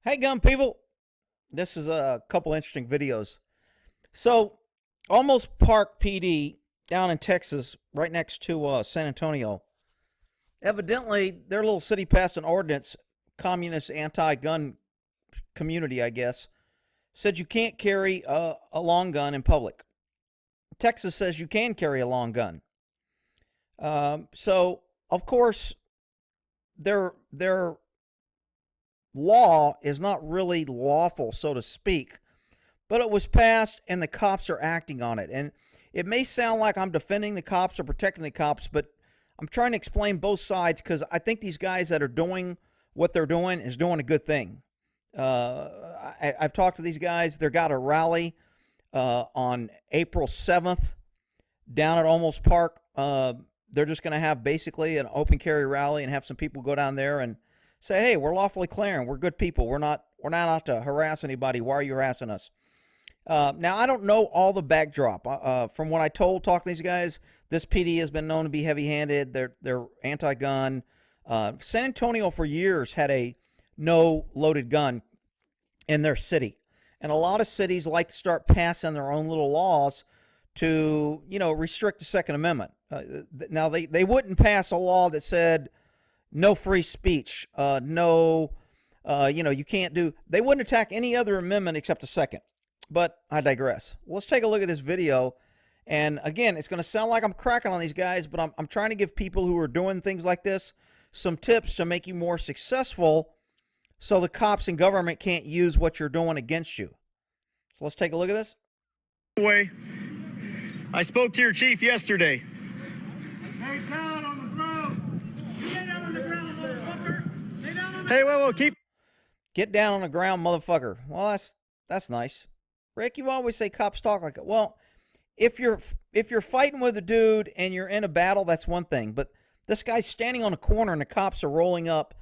Hey, gun people. This is a couple interesting videos. So, Olmos Park PD down in Texas, right next to San Antonio, evidently their little city passed an ordinance, communist anti-gun community, I guess, said you can't carry a long gun in public. Texas says you can carry a long gun. So, of course, their law is not really lawful, so to speak, but it was passed and the cops are acting on it. And it may sound like I'm defending the cops or protecting the cops, but I'm trying to explain both sides because I think these guys that are doing what they're doing is doing a good thing. I've talked to these guys. They've got a rally on April 7th down at Olmos Park. They're just going to have basically an open carry rally and have some people go down there and say, hey, we're lawfully clearing. We're good people. We're not out to harass anybody. Why are you harassing us? Now, I don't know all the backdrop. From what I talked to these guys, this PD has been known to be heavy-handed. They're anti-gun. San Antonio for years had a no loaded gun in their city. And a lot of cities like to start passing their own little laws to, restrict the Second Amendment. Now, they wouldn't pass a law that said no free speech, you can't do. They wouldn't attack any other amendment except the second. But I digress. Let's take a look at this video. And again, it's going to sound like I'm cracking on these guys, but I'm trying to give people who are doing things like this some tips to make you more successful so the cops and government can't use what you're doing against you. So let's take a look at this. I spoke to your chief yesterday. Hey, down on the ground. Get down on the ground, motherfucker. Get down on the Hey, whoa, keep. Get down on the ground, motherfucker. Well, that's nice. Rick, you always say cops talk like it. Well, if you're fighting with a dude and you're in a battle, that's one thing. But this guy's standing on a corner and the cops are rolling up,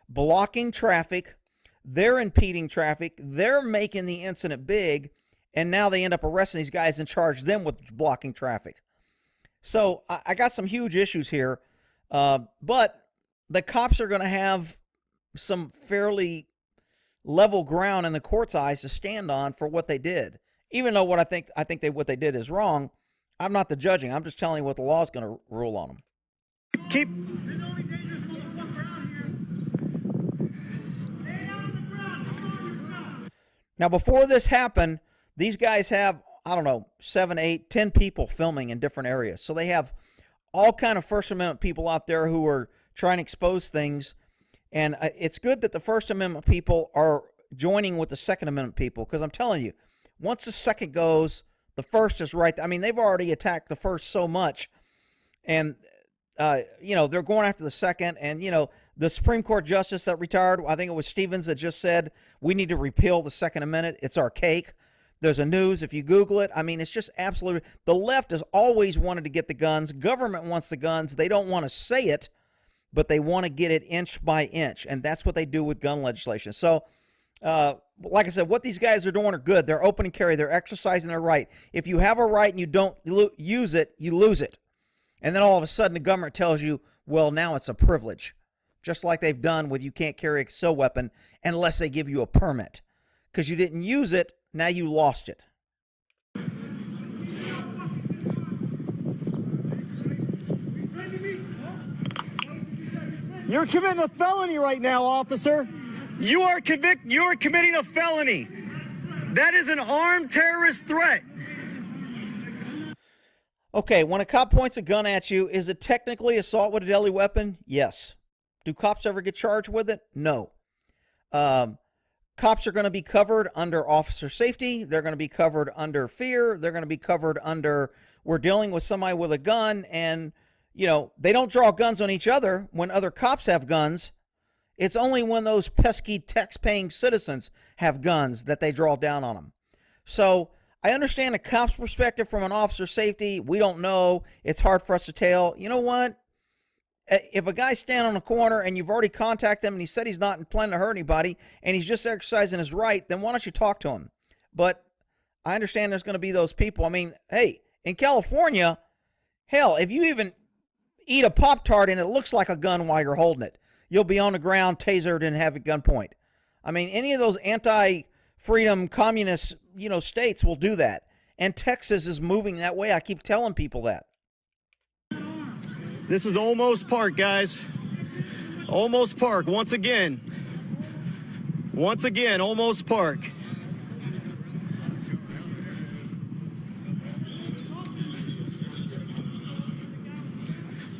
blocking traffic. They're impeding traffic. They're making the incident big. And now they end up arresting these guys and charge them with blocking traffic. So I got some huge issues here. But the cops are going to have some fairly level ground in the court's eyes to stand on for what they did. Even though what what they did is wrong, I'm not the judging. I'm just telling you what the law is going to rule on them. Keep. You're the only dangerous motherfucker out here. Stay down on the ground. Hold on your ground. Now, before this happened, these guys have, 7, 8, 10 people filming in different areas. So they have all kind of First Amendment people out there who are trying to expose things. And it's good that the First Amendment people are joining with the Second Amendment people, because I'm telling you, once the second goes, the first is right. I mean, they've already attacked the first so much. And, they're going after the second. And, the Supreme Court justice that retired, I think it was Stevens, that just said, we need to repeal the Second Amendment. It's archaic. There's a news. If you Google it, I mean, it's just absolutely. The left has always wanted to get the guns. Government wants the guns. They don't want to say it, but they want to get it inch by inch. And that's what they do with gun legislation. So, like I said, what these guys are doing are good. They're open and carry. They're exercising their right. If you have a right and you don't use it, you lose it. And then all of a sudden the government tells you, well, now it's a privilege. Just like they've done with you can't carry a concealed weapon unless they give you a permit. Because you didn't use it, now you lost it. You're committing a felony right now, officer. You are committing a felony. That is an armed terrorist threat. Okay, when a cop points a gun at you, is it technically assault with a deadly weapon? Yes. Do cops ever get charged with it? No. Cops are going to be covered under officer safety. They're going to be covered under fear. They're going to be covered under, we're dealing with somebody with a gun, and, they don't draw guns on each other when other cops have guns. It's only when those pesky tax-paying citizens have guns that they draw down on them. So I understand the cop's perspective from an officer safety. We don't know. It's hard for us to tell. You know what? If a guy's standing on a corner and you've already contacted him and he said he's not planning to hurt anybody and he's just exercising his right, then why don't you talk to him? But I understand there's going to be those people. I mean, hey, in California, hell, if you even eat a Pop-Tart and it looks like a gun while you're holding it, you'll be on the ground, tasered, and have a gunpoint. I mean, any of those anti-freedom communist, states will do that. And Texas is moving that way. I keep telling people that. This is Olmos Park, guys. Olmos Park, once again. Once again, Olmos Park.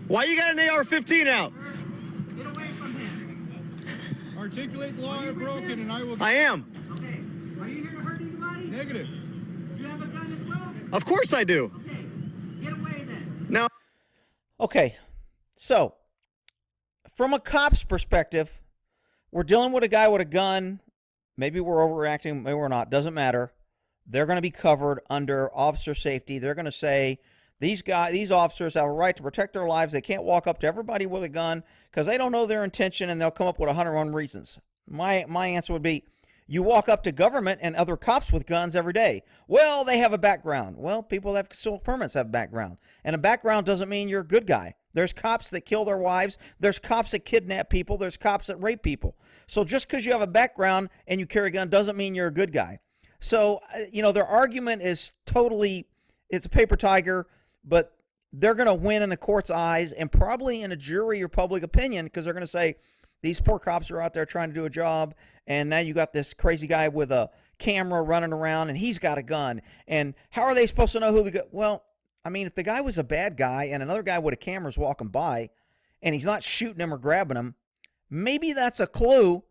Why you got an AR-15 out? Get away from him. Articulate the law if broken, and I will. I am. Okay. Are you here to hurt anybody? Negative. Do you have a gun as well? Of course I do. Okay. Get away then. Now, Okay, so from a cop's perspective, we're dealing with a guy with a gun. Maybe we're overreacting, maybe we're not. Doesn't matter. They're going to be covered under officer safety. They're going to say these officers have a right to protect their lives. They can't walk up to everybody with a gun because they don't know their intention, and they'll come up with 101 reasons. My answer would be, you walk up to government and other cops with guns every day. Well, they have a background. Well, people that have civil permits have a background. And a background doesn't mean you're a good guy. There's cops that kill their wives. There's cops that kidnap people. There's cops that rape people. So just because you have a background and you carry a gun doesn't mean you're a good guy. So, their argument is totally, it's a paper tiger, but they're going to win in the court's eyes and probably in a jury or public opinion because they're going to say, these poor cops are out there trying to do a job, and now you got this crazy guy with a camera running around, and he's got a gun. And how are they supposed to know who the guy? Well, I mean, if the guy was a bad guy and another guy with a camera is walking by, and he's not shooting him or grabbing him, maybe that's a clue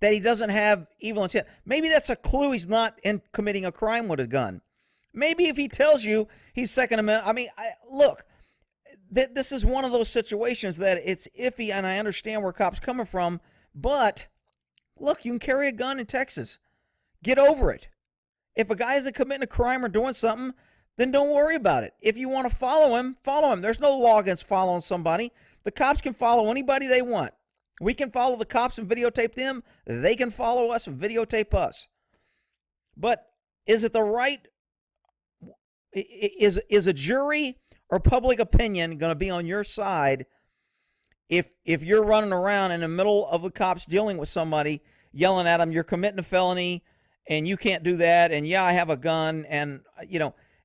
that he doesn't have evil intent. Maybe that's a clue he's not committing a crime with a gun. Maybe if he tells you he's Second Amendment, I mean, look. This is one of those situations that it's iffy, and I understand where cops coming from, but look, you can carry a gun in Texas. Get over it. If a guy isn't committing a crime or doing something, then don't worry about it. If you want to follow him, follow him. There's no law against following somebody. The cops can follow anybody they want. We can follow the cops and videotape them. They can follow us and videotape us. But is it the right? Is a jury or public opinion going to be on your side if you're running around in the middle of the cops dealing with somebody, yelling at them, you're committing a felony, and you can't do that, and yeah, I have a gun, and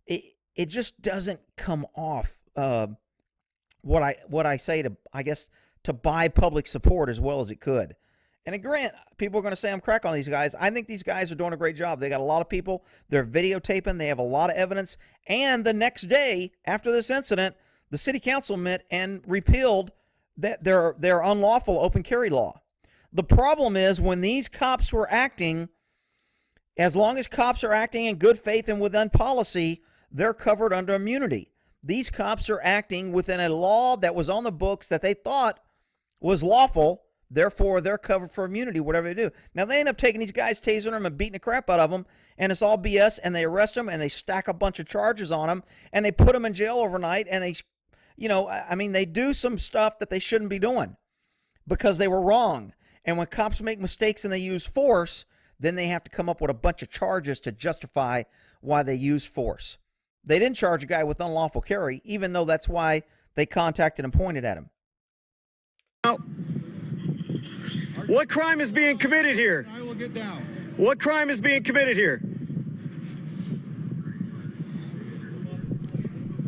it just doesn't come off what I say to, I guess, to buy public support as well as it could. And grant, people are going to say I'm cracking on these guys. I think these guys are doing a great job. They got a lot of people. They're videotaping. They have a lot of evidence. And the next day, after this incident, the city council met and repealed their unlawful open carry law. The problem is when these cops were acting, as long as cops are acting in good faith and within policy, they're covered under immunity. These cops are acting within a law that was on the books that they thought was lawful. Therefore, they're covered for immunity, whatever they do. Now, they end up taking these guys, tasing them, and beating the crap out of them, and it's all BS, and they arrest them, and they stack a bunch of charges on them, and they put them in jail overnight, and they do some stuff that they shouldn't be doing because they were wrong. And when cops make mistakes and they use force, then they have to come up with a bunch of charges to justify why they use force. They didn't charge a guy with unlawful carry, even though that's why they contacted and pointed at him. now, what crime is being committed here? I will get down. What crime is being committed here?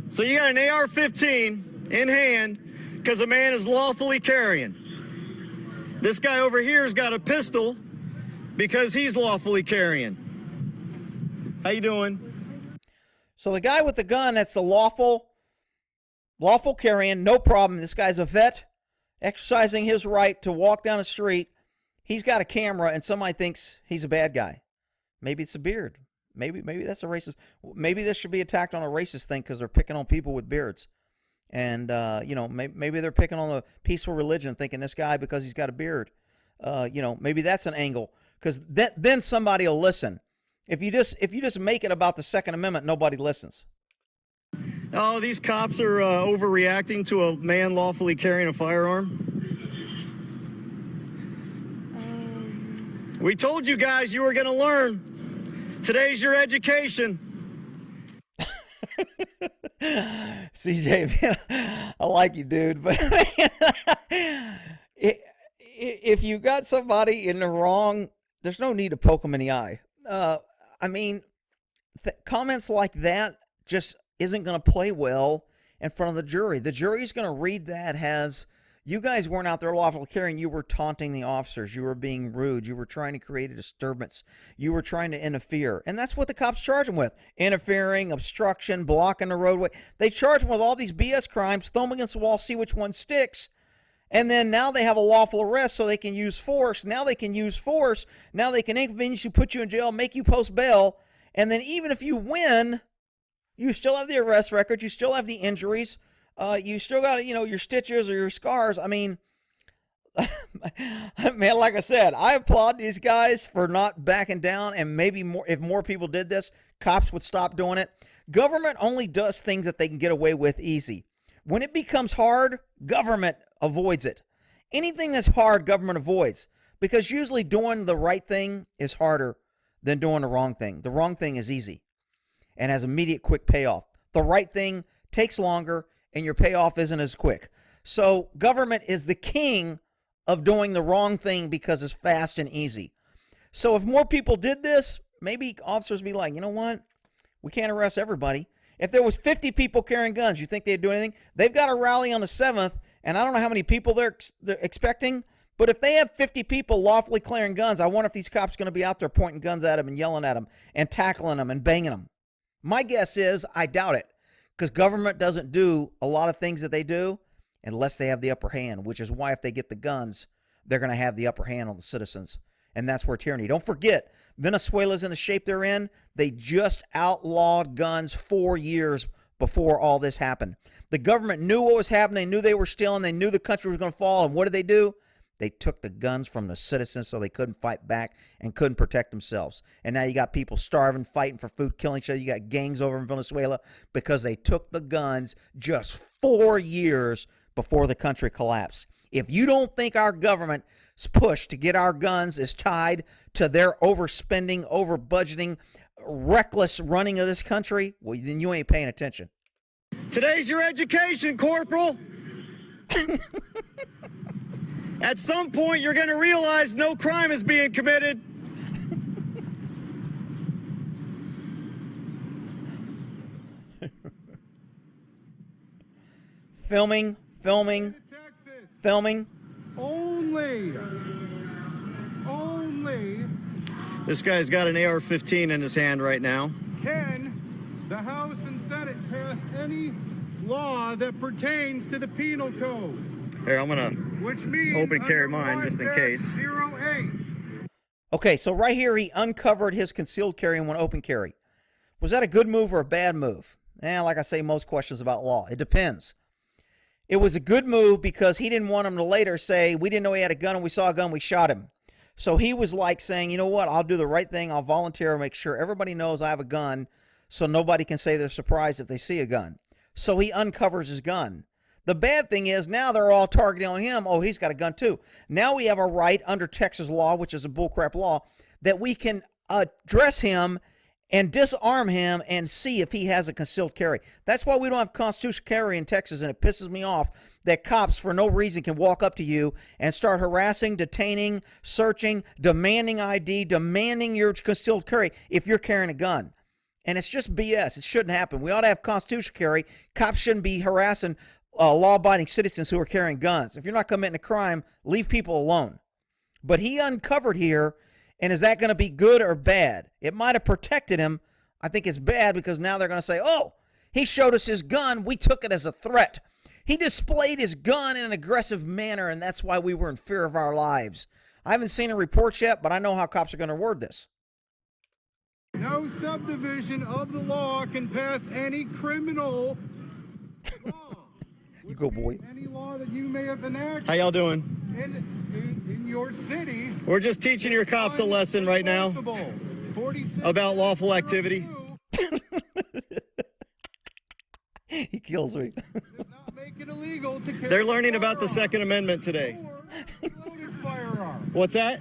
So you got an AR-15 in hand because a man is lawfully carrying. This guy over here's got a pistol because he's lawfully carrying. How you doing? So the guy with the gun, that's the lawful carrying, no problem. This guy's a vet, exercising his right to walk down the street. He's got a camera, and somebody thinks he's a bad guy. Maybe it's a beard. Maybe that's a racist. Maybe this should be attacked on a racist thing because they're picking on people with beards. And, maybe they're picking on the peaceful religion, thinking this guy, because he's got a beard. Maybe that's an angle. Because then somebody will listen. If you just make it about the Second Amendment, nobody listens. Oh, these cops are overreacting to a man lawfully carrying a firearm. We told you guys you were going to learn. Today's your education. CJ, man, I like you, dude, but if you got somebody in the wrong there's no need to poke them in the eye. I mean, comments like that just isn't going to play well in front of the jury. The jury is going to read that as, you guys weren't out there lawfully carrying. You were taunting the officers. You were being rude. You were trying to create a disturbance. You were trying to interfere. And that's what the cops charge them with. Interfering, obstruction, blocking the roadway. They charge them with all these BS crimes, throw them against the wall, see which one sticks. And then now they have a lawful arrest, so they can use force. Now they can use force. Now they can inconvenience you, put you in jail, make you post bail. And then even if you win, you still have the arrest record. You still have the injuries. You still got, your stitches or your scars. I mean, man, like I said, I applaud these guys for not backing down, and maybe more, if more people did this, cops would stop doing it. Government only does things that they can get away with easy. When it becomes hard, government avoids it. Anything that's hard, government avoids, because usually doing the right thing is harder than doing the wrong thing. The wrong thing is easy and has immediate quick payoff. The right thing takes longer, and your payoff isn't as quick. So government is the king of doing the wrong thing because it's fast and easy. So if more people did this, maybe officers would be like, you know what? We can't arrest everybody. If there was 50 people carrying guns, you think they'd do anything? They've got a rally on the 7th, and I don't know how many people they're expecting, but if they have 50 people lawfully clearing guns, I wonder if these cops are going to be out there pointing guns at them and yelling at them and tackling them and banging them. My guess is I doubt it. Because government doesn't do a lot of things that they do unless they have the upper hand, which is why if they get the guns, they're going to have the upper hand on the citizens. And that's where tyranny. Don't forget, Venezuela's in the shape they're in. They just outlawed guns 4 years before all this happened. The government knew what was happening. They knew they were stealing. They knew the country was going to fall. And what did they do? They took the guns from the citizens so they couldn't fight back and couldn't protect themselves. And now you got people starving, fighting for food, killing each other. You got gangs over in Venezuela because they took the guns just 4 years before the country collapsed. If you don't think our government's push to get our guns is tied to their overspending, over budgeting, reckless running of this country, well, then you ain't paying attention. Today's your education, Corporal. At some point, you're going to realize no crime is being committed. Filming. Only This guy's got an AR-15 in his hand right now. can the House and Senate pass any law that pertains to the penal code. Here, I'm going to Which means open carry mine just in case. 08. Okay, so right here he uncovered his concealed carry and went open carry. Was that a good move or a bad move? Like I say, most questions about law. It depends. It was a good move because he didn't want him to later say, we didn't know he had a gun and we saw a gun, we shot him. So he was like saying, you know what, I'll do the right thing. I'll volunteer, make sure everybody knows I have a gun so nobody can say they're surprised if they see a gun. So he uncovers his gun. The bad thing is now they're all targeting on him. Oh, he's got a gun too. Now we have a right under Texas law, which is a bullcrap law, that we can address him and disarm him and see if he has a concealed carry. That's why we don't have constitutional carry in Texas, and it pisses me off that cops for no reason can walk up to you and start harassing, detaining, searching, demanding ID, demanding your concealed carry if you're carrying a gun. And it's just BS. It shouldn't happen. We ought to have constitutional carry. Cops shouldn't be harassing law-abiding citizens who are carrying guns. If you're not committing a crime, leave people alone. But he uncovered here, and is that going to be good or bad? It might have protected him. I think it's bad because now they're going to say, oh, he showed us his gun. We took it as a threat. He displayed his gun in an aggressive manner, and that's why we were in fear of our lives. I haven't seen a report yet, but I know how cops are going to word this. No subdivision of the law can pass any criminal law. You go, boy. Any law that you may have enacted. How y'all doing? In your city. We're just teaching your cops a lesson right now about lawful activity. He kills me. Does not make it illegal to carry They're learning about the firearm Second Amendment today. or loaded firearm. What's that?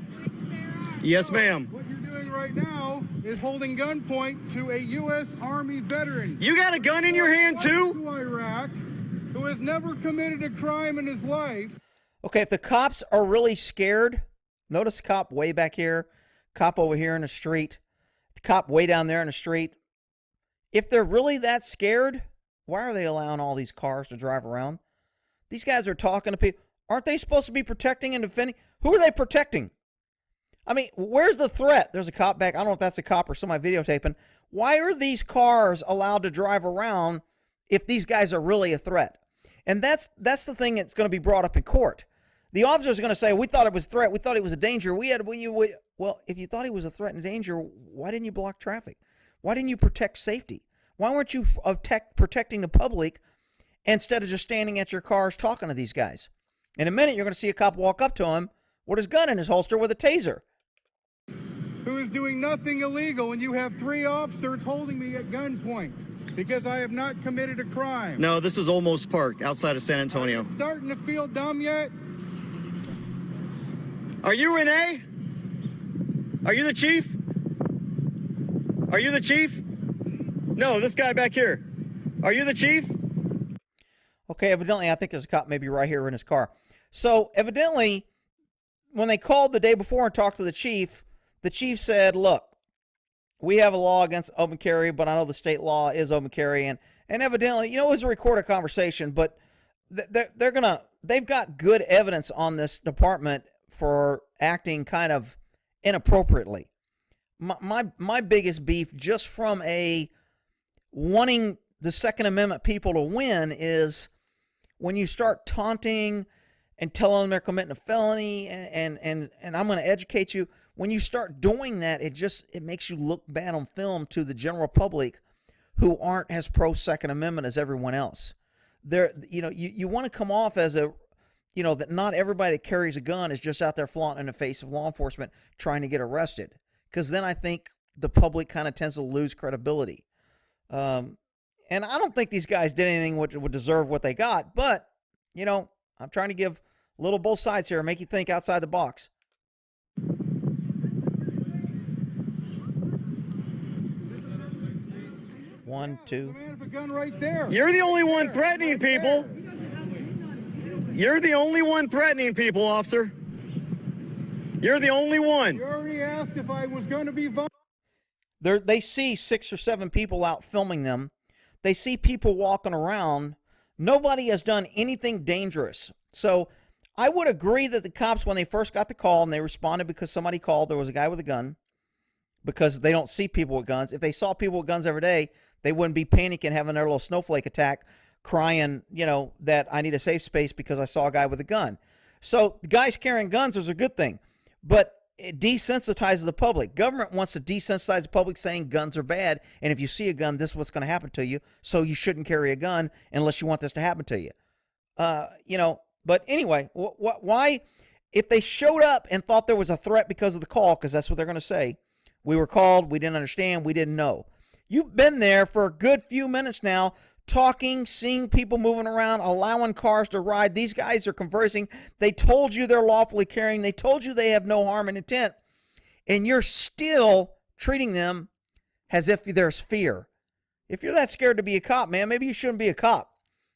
Yes, ma'am. What you're doing right now is holding gunpoint to a U.S. Army veteran. You got a gun in your hand too? To Iraq, who has never committed a crime in his life. Okay, if the cops are really scared, notice the cop way back here. cop over here in the street, the cop way down there in the street. If they're really that scared, why are they allowing all these cars to drive around? These guys are talking to people. Aren't they supposed to be protecting and defending? Who are they protecting? I mean, where's the threat? There's a cop back. I don't know if that's a cop or somebody videotaping. Why are these cars allowed to drive around if these guys are really a threat? And that's the thing that's going to be brought up in court. The officers are going to say, we thought it was a threat. We thought it was a danger. Well, if you thought he was a threat and danger, why didn't you block traffic? Why didn't you protect safety? Why weren't you protecting the public instead of just standing at your cars talking to these guys? In a minute, you're going to see a cop walk up to him with his gun in his holster with a taser. Who is doing nothing illegal, and you have 3 officers holding me at gunpoint because I have not committed a crime. No, this is Olmos Park outside of San Antonio. Starting to feel dumb yet? Are you Renee? Are you the chief? Are you the chief? No, this guy back here. Are you the chief? Okay, evidently, I think there's a cop maybe right here in his car. So, evidently, when they called the day before and talked to the chief said, look, we have a law against open carry, but I know the state law is open carry. And evidently, it was a recorded conversation, but they've got good evidence on this department for acting kind of inappropriately. My biggest beef, just from a wanting the Second Amendment people to win, is when you start taunting and telling them they're committing a felony and I'm going to educate you. When you start doing that, it makes you look bad on film to the general public who aren't as pro Second Amendment as everyone else. You want to come off as that not everybody that carries a gun is just out there flaunting in the face of law enforcement trying to get arrested. Because then I think the public kind of tends to lose credibility. And I don't think these guys did anything which would deserve what they got. But, I'm trying to give a little both sides here and make you think outside the box. One, two. Man, a gun right there. You're the only one threatening people. You're the only one threatening people, officer. You're the only one. You already asked if I was going to be violent. They see 6 or 7 people out filming them. They see people walking around. Nobody has done anything dangerous. So I would agree that the cops, when they first got the call and they responded because somebody called, there was a guy with a gun, because they don't see people with guns. If they saw people with guns every day, they wouldn't be panicking, having their little snowflake attack, crying, that I need a safe space because I saw a guy with a gun. So the guys carrying guns is a good thing, but it desensitizes the public. Government wants to desensitize the public, saying guns are bad, and if you see a gun, this is what's going to happen to you, so you shouldn't carry a gun unless you want this to happen to you. But anyway, why, if they showed up and thought there was a threat because of the call, because that's what they're going to say, we were called, we didn't understand, we didn't know. You've been there for a good few minutes now, talking, seeing people moving around, allowing cars to ride. These guys are conversing. They told you they're lawfully carrying. They told you they have no harm and intent. And you're still treating them as if there's fear. If you're that scared to be a cop, man, maybe you shouldn't be a cop.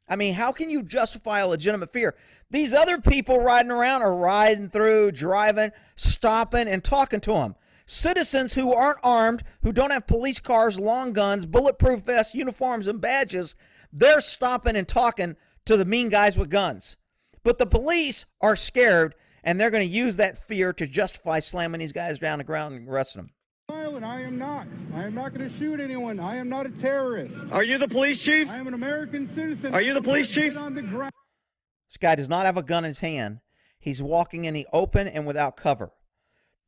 I mean, how can you justify a legitimate fear? These other people riding around are riding through, driving, stopping, and talking to them. Citizens who aren't armed, who don't have police cars, long guns, bulletproof vests, uniforms, and badges, they're stopping and talking to the mean guys with guns. But the police are scared, and they're going to use that fear to justify slamming these guys down the ground and arresting them. I am not. I am not going to shoot anyone. I am not a terrorist. Are you the police chief? I am an American citizen. Are you the police chief? This guy does not have a gun in his hand. He's walking in the open and without cover.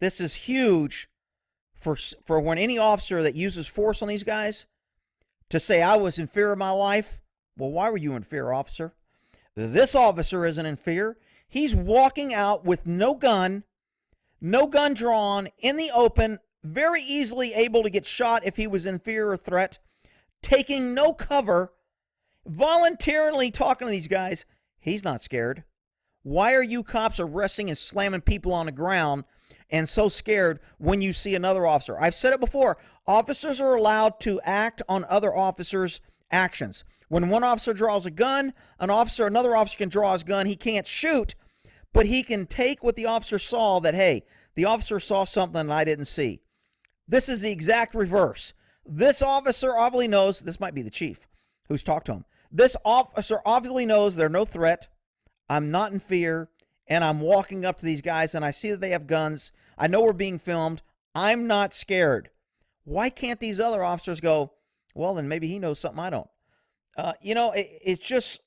This is huge for when any officer that uses force on these guys to say, I was in fear of my life. Well, why were you in fear, officer? This officer isn't in fear. He's walking out with no gun drawn, in the open, very easily able to get shot if he was in fear or threat, taking no cover, voluntarily talking to these guys. He's not scared. Why are you cops arresting and slamming people on the ground and so scared when you see another officer? I've said it before. Officers are allowed to act on other officers' actions. When one officer draws a gun, another officer can draw his gun. He can't shoot, but he can take what the officer saw that, hey, the officer saw something I didn't see. This is the exact reverse. This officer obviously knows, this might be the chief who's talked to him. This officer obviously knows they're no threat. I'm not in fear, and I'm walking up to these guys, and I see that they have guns. I know we're being filmed. I'm not scared. Why can't these other officers go, well, then maybe he knows something I don't? It's just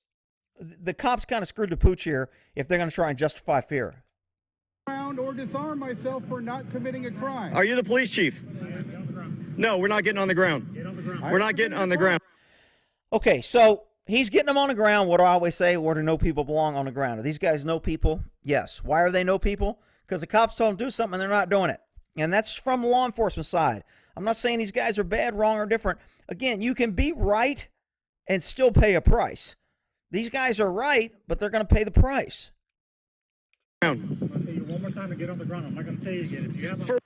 the cops kind of screwed the pooch here if they're going to try and justify fear. Or disarm myself for not committing a crime. Are you the police chief? No, we're not getting on the ground. We're not getting on the ground. Okay, so he's getting them on the ground. What do I always say? Where do no people belong on the ground? Do these guys know people? Yes. Why are they no people? Because the cops told them to do something and they're not doing it. And that's from the law enforcement side. I'm not saying these guys are bad, wrong, or different. Again, you can be right and still pay a price. These guys are right, but they're going to pay the price. I'm going to tell you one more time to get on the ground. I'm not going to tell you again. If you have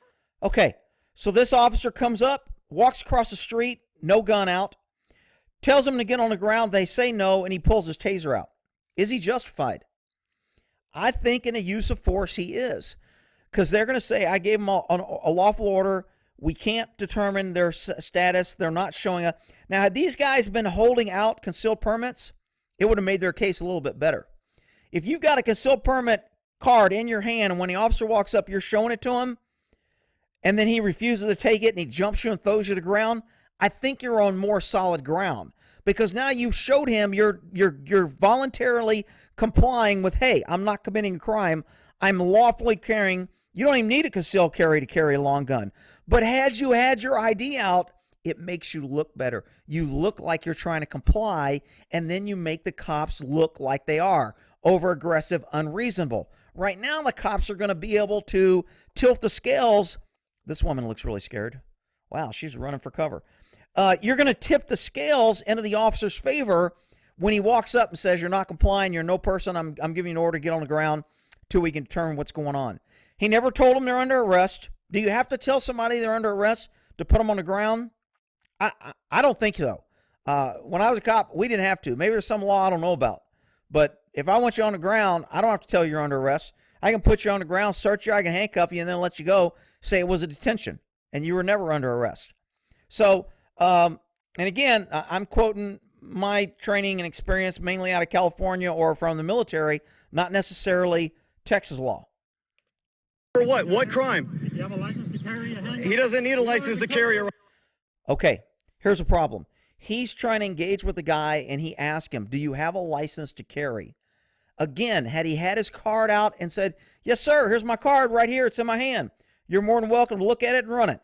Okay, so this officer comes up, walks across the street, no gun out, tells them to get on the ground. They say no, and he pulls his taser out. Is he justified? I think in a use of force he is, because they're going to say, I gave them a lawful order. We can't determine their status. They're not showing up. Now, had these guys been holding out concealed permits, it would have made their case a little bit better. If you've got a concealed permit card in your hand, and when the officer walks up, you're showing it to him, and then he refuses to take it, and he jumps you and throws you to the ground, I think you're on more solid ground, because now you showed him you're voluntarily complying with, hey, I'm not committing a crime. I'm lawfully carrying. You don't even need a concealed carry to carry a long gun. But had you had your ID out, it makes you look better. You look like you're trying to comply, and then you make the cops look like they are over-aggressive, unreasonable. Right now, the cops are going to be able to tilt the scales. This woman looks really scared. Wow, she's running for cover. You're going to tip the scales into the officer's favor when he walks up and says, you're not complying, you're no person, I'm giving you an order to get on the ground till we can determine what's going on. He never told them they're under arrest. Do you have to tell somebody they're under arrest to put them on the ground? I don't think so. When I was a cop, we didn't have to. Maybe there's some law I don't know about. But if I want you on the ground, I don't have to tell you you're under arrest. I can put you on the ground, search you, I can handcuff you, and then let you go, say it was a detention, and you were never under arrest. So, and again, I'm quoting my training and experience mainly out of California or from the military, not necessarily Texas law. For what? What crime? you have a license to carry a handgun, He doesn't need a license to carry a... Okay, here's the problem. He's trying to engage with the guy, and he asked him, do you have a license to carry? Again, had he had his card out and said, yes, sir, here's my card right here, it's in my hand, you're more than welcome to look at it and run it,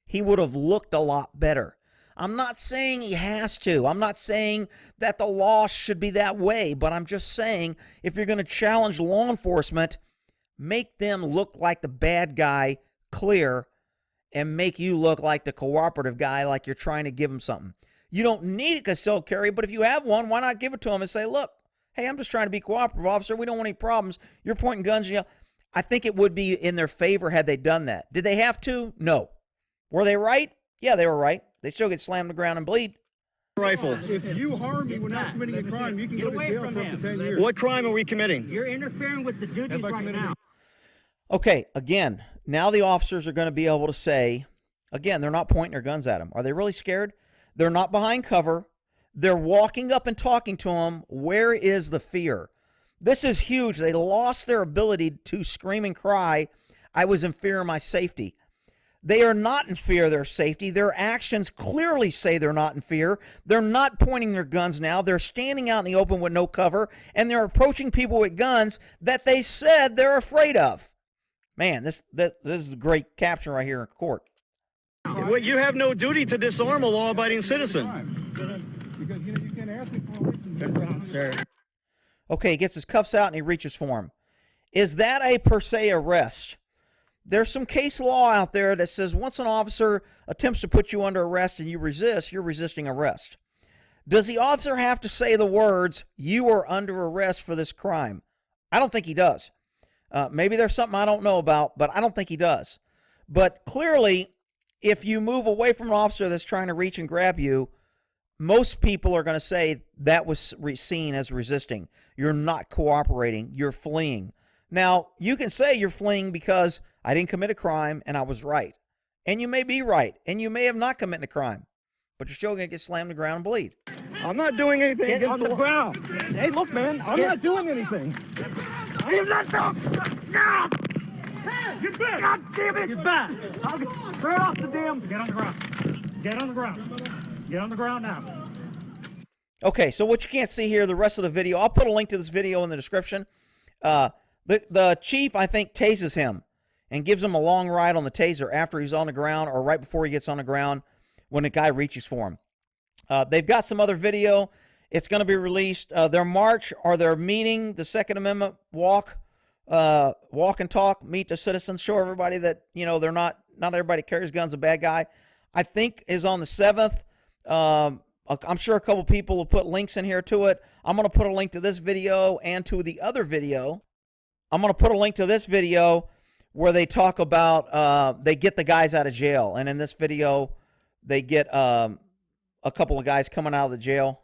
he would have looked a lot better. I'm not saying he has to. I'm not saying that the law should be that way, but I'm just saying if you're going to challenge law enforcement, make them look like the bad guy clear and make you look like the cooperative guy, like you're trying to give him something. You don't need a concealed carry, but if you have one, why not give it to him and say, look, hey, I'm just trying to be cooperative, officer. We don't want any problems. You're pointing guns. I think it would be in their favor had they done that. Did they have to? No. Were they right? Yeah, they were right. They still get slammed to the ground and bleed. Rifle. If you harm me when not committing a crime, you can go to jail for up to 10 years. What crime are we committing? You're interfering with the duties right now. Okay, again, now the officers are going to be able to say, again, they're not pointing their guns at him. Are they really scared? They're not behind cover. They're walking up and talking to him. Where is the fear? This is huge. They lost their ability to scream and cry, I was in fear of my safety. They are not in fear of their safety. Their actions clearly say they're not in fear. They're not pointing their guns now. They're standing out in the open with no cover, and they're approaching people with guns that they said they're afraid of. Man, this is a great caption right here in court. Well, you have no duty to disarm a law-abiding citizen. Because you can't ask me for a reason. Okay, he gets his cuffs out and he reaches for him. Is that a per se arrest? There's some case law out there that says once an officer attempts to put you under arrest and you resist, you're resisting arrest. Does the officer have to say the words, you are under arrest for this crime? I don't think he does. Maybe there's something I don't know about, but I don't think he does. But clearly, if you move away from an officer that's trying to reach and grab you, most people are going to say that was seen as resisting. You're not cooperating. You're fleeing. Now, you can say you're fleeing because I didn't commit a crime, and I was right. And you may be right, and you may have not committed a crime, but you're still going to get slammed to the ground and bleed. I'm not doing anything Get against on the ground. Hey, look, man, I'm not doing anything. I am not no! Hey, get back! God damn it! Get back. Throw off the damn. Get on the ground. Get on the ground. Get on the ground now. Okay, so what you can't see here, the rest of the video, I'll put a link to this video in the description. The chief, I think, tases him and gives him a long ride on the taser after he's on the ground or right before he gets on the ground when the guy reaches for him. They've got some other video. It's going to be released. Their march or their meeting, the Second Amendment walk and talk, meet the citizens, show everybody that, you know, they're not everybody carries guns, a bad guy, I think is on the 7th. I'm sure a couple people will put links in here to it. I'm going to put a link to this video and to the other video. I'm going to put a link to this video where they talk about they get the guys out of jail. And in this video, they get a couple of guys coming out of the jail.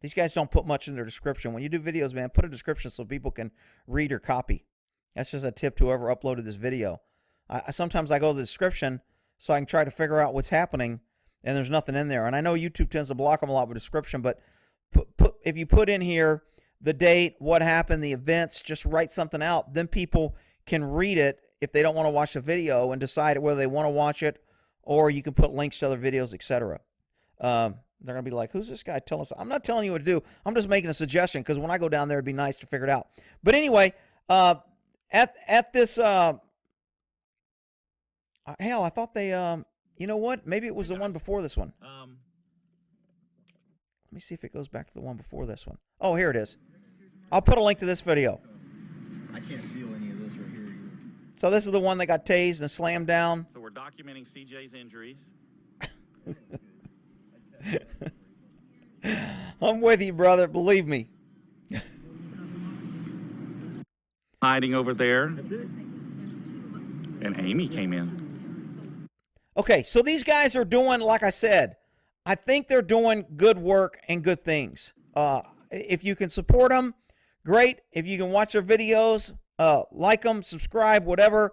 These guys don't put much in their description. When you do videos, man, put a description so people can read or copy. That's just a tip to whoever uploaded this video. Sometimes I go to the description so I can try to figure out what's happening, and there's nothing in there. And I know YouTube tends to block them a lot with description, but if you put in here the date, what happened, the events, just write something out, then people can read it if they don't want to watch the video and decide whether they want to watch it, or you can put links to other videos, etc. They're going to be like, who's this guy telling us? I'm not telling you what to do. I'm just making a suggestion because when I go down there, it'd be nice to figure it out. But anyway, at this, hell, I thought they, you know what? Maybe it was the one before this one. Let me see if it goes back to the one before this one. Oh, here it is. I'll put a link to this video. I can't feel any of this right here. So this is the one that got tased and slammed down. So we're documenting CJ's injuries. I'm with you, brother. Believe me. Hiding over there. That's it. And Amy came in. Okay, so these guys are doing, like I said, I think they're doing good work and good things. If you can support them, great. If you can watch their videos, like them, subscribe, whatever.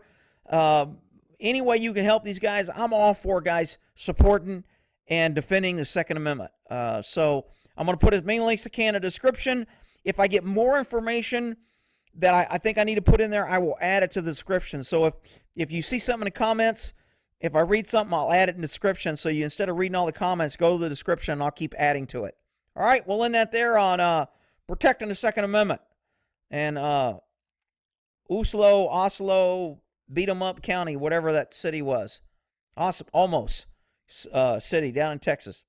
Any way you can help these guys, I'm all for guys supporting and defending the Second Amendment. So I'm going to put as many links as I can in the description. If I get more information that I think I need to put in there, I will add it to the description. So if you see something in the comments, if I read something, I'll add it in the description. So you, instead of reading all the comments, go to the description and I'll keep adding to it. All right, we'll end that there on protecting the Second Amendment. And Oslo, Beat 'em Up County, whatever that city was. Awesome, Olmos City down in Texas.